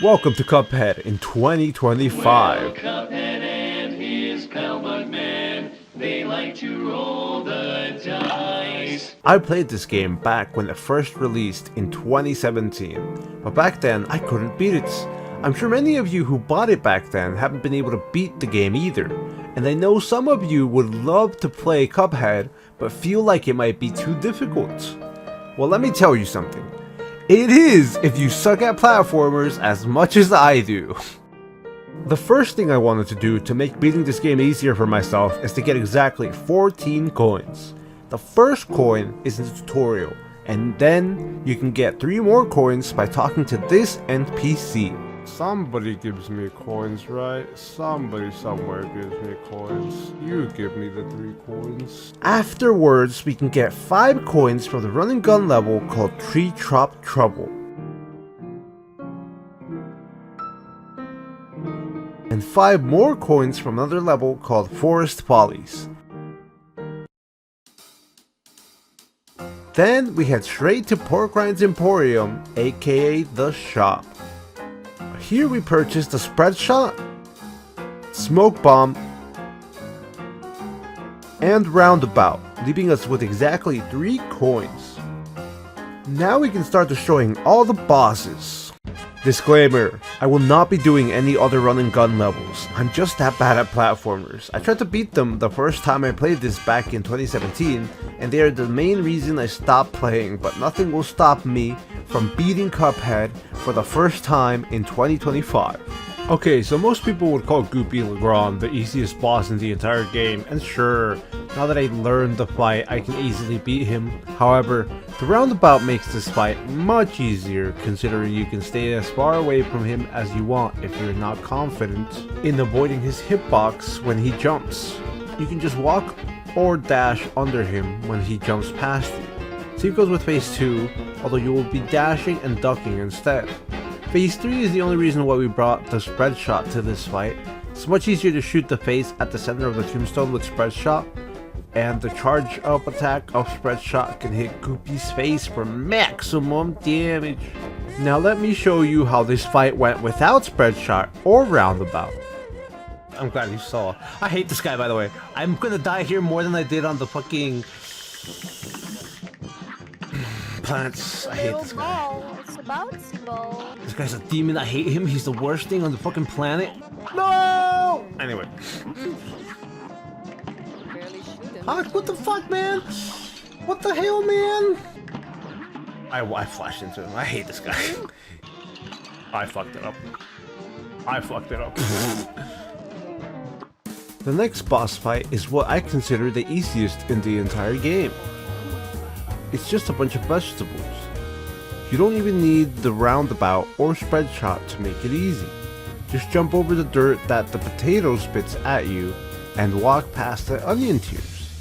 Welcome to Cuphead in 2025. Well, Cuphead and his pal Bugman, they like to roll the dice. I played this game back when it first released in 2017, but back then I couldn't beat it. I'm sure many of you who bought it back then haven't been able to beat the game either, and I know some of you would love to play Cuphead but feel like it might be too difficult. Well, let me tell you something. It is if you suck at platformers as much as I do. The first thing I wanted to do to make beating this game easier for myself is to get exactly 14 coins. The first coin is in the tutorial, and then you can get 3 more coins by talking to this NPC. Somebody gives me coins, right? Somebody somewhere gives me coins. You give me the 3 coins. Afterwards, we can get 5 coins from the run and gun level called Tree Top Trouble. And 5 more coins from another level called Forest Follies. Then we head straight to Pork Rinds Emporium, aka the shop. Here we purchase the Spread Shot, Smoke Bomb, and Roundabout, leaving us with exactly 3 coins. Now we can start destroying all the bosses. Disclaimer, I will not be doing any other run and gun levels. I'm just that bad at platformers. I tried to beat them the first time I played this back in 2017, and they are the main reason I stopped playing, but nothing will stop me from beating Cuphead for the first time in 2025. Okay, so most people would call Goopy Legrand the easiest boss in the entire game, and sure, now that I learned the fight, I can easily beat him. However, the roundabout makes this fight much easier, considering you can stay as far away from him as you want if you're not confident in avoiding his hitbox when he jumps. You can just walk or dash under him when he jumps past you. Same goes with phase 2, although you will be dashing and ducking instead. Phase 3 is the only reason why we brought the Spread Shot to this fight. It's much easier to shoot the face at the center of the tombstone with Spread Shot, and the charge up attack of Spread Shot can hit Goopy's face for maximum damage. Now let me show you how this fight went without Spread Shot or Roundabout. I'm glad you saw. I hate this guy, by the way. I'm gonna die here more than I did on the fucking planets. I hate this guy. It's about ball. This guy's a demon. I hate him. He's the worst thing on the fucking planet. No! Anyway. Huck, what the fuck, man? What the hell, man? I flashed into him. I hate this guy. I fucked it up. I fucked it up. The next boss fight is what I consider the easiest in the entire game. It's just a bunch of vegetables. You don't even need the roundabout or Spread Shot to make it easy. Just jump over the dirt that the potato spits at you and walk past the onion tears.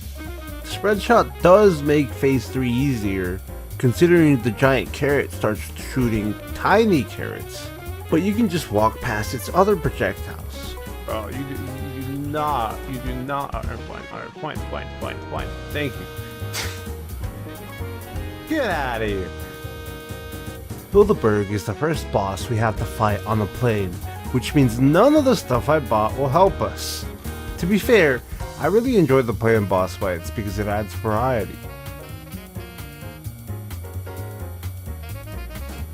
The Spread Shot does make phase 3 easier, considering the giant carrot starts shooting tiny carrots, but you can just walk past its other projectiles. Oh, you do not. Alright, fine. Thank you. Get out of here. Bilderberg is the first boss we have to fight on a plane, which means none of the stuff I bought will help us. To be fair, I really enjoy the plane boss fights because it adds variety.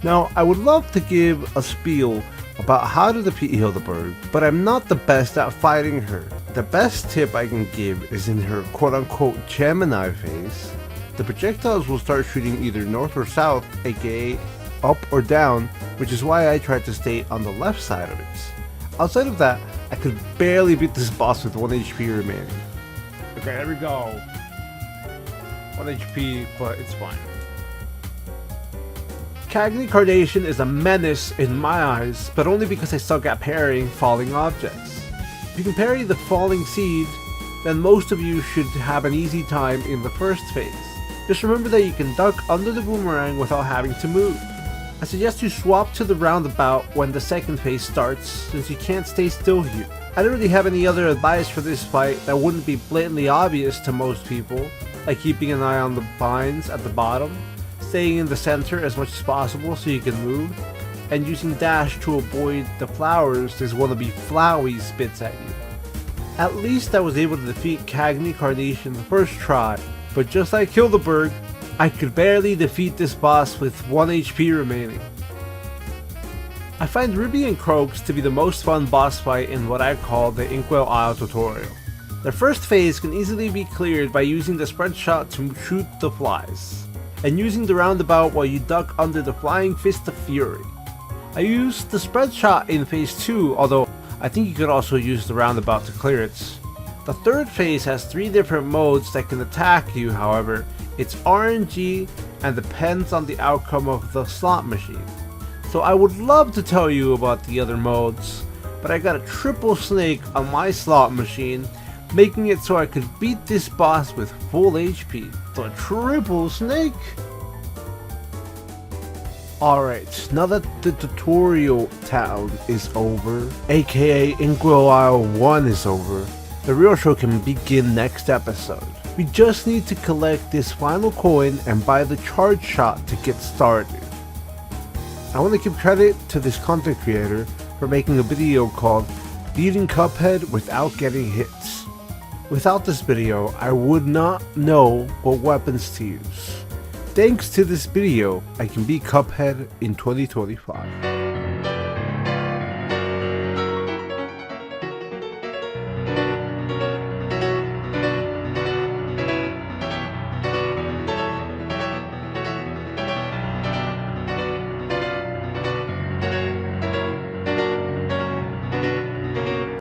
Now, I would love to give a spiel about how to defeat Hildeberg, but I'm not the best at fighting her. The best tip I can give is in her quote-unquote Gemini phase. The projectiles will start shooting either north or south, aka up or down, which is why I tried to stay on the left side of it. Outside of that, I could barely beat this boss with 1 HP remaining. Okay, there we go. 1 HP, but it's fine. Cagney Carnation is a menace in my eyes, but only because I suck at parrying falling objects. If you can parry the falling seed, then most of you should have an easy time in the first phase. Just remember that you can duck under the boomerang without having to move. I suggest you swap to the roundabout when the second phase starts, since you can't stay still here. I don't really have any other advice for this fight that wouldn't be blatantly obvious to most people, like keeping an eye on the vines at the bottom, staying in the center as much as possible so you can move, and using dash to avoid the flowers this wannabe Flowey spits at you. At least I was able to defeat Cagney Carnation the first try, but just like Hildeberg, I could barely defeat this boss with 1 HP remaining. I find Ruby and Croaks to be the most fun boss fight in what I call the Inkwell Isle tutorial. The first phase can easily be cleared by using the spread shot to shoot the flies, and using the roundabout while you duck under the flying fist of fury. I used the spread shot in phase 2, although I think you could also use the roundabout to clear it. The third phase has 3 different modes that can attack you, however, it's RNG and depends on the outcome of the slot machine. So I would love to tell you about the other modes, but I got a triple snake on my slot machine, making it so I could beat this boss with full HP. The triple snake? Alright, now that the tutorial town is over, aka Inkwell Isle 1 is over, the real show can begin next episode. We just need to collect this final coin and buy the charge shot to get started. I want to give credit to this content creator for making a video called Beating Cuphead Without Getting Hits. Without this video, I would not know what weapons to use. Thanks to this video, I can beat Cuphead in 2025.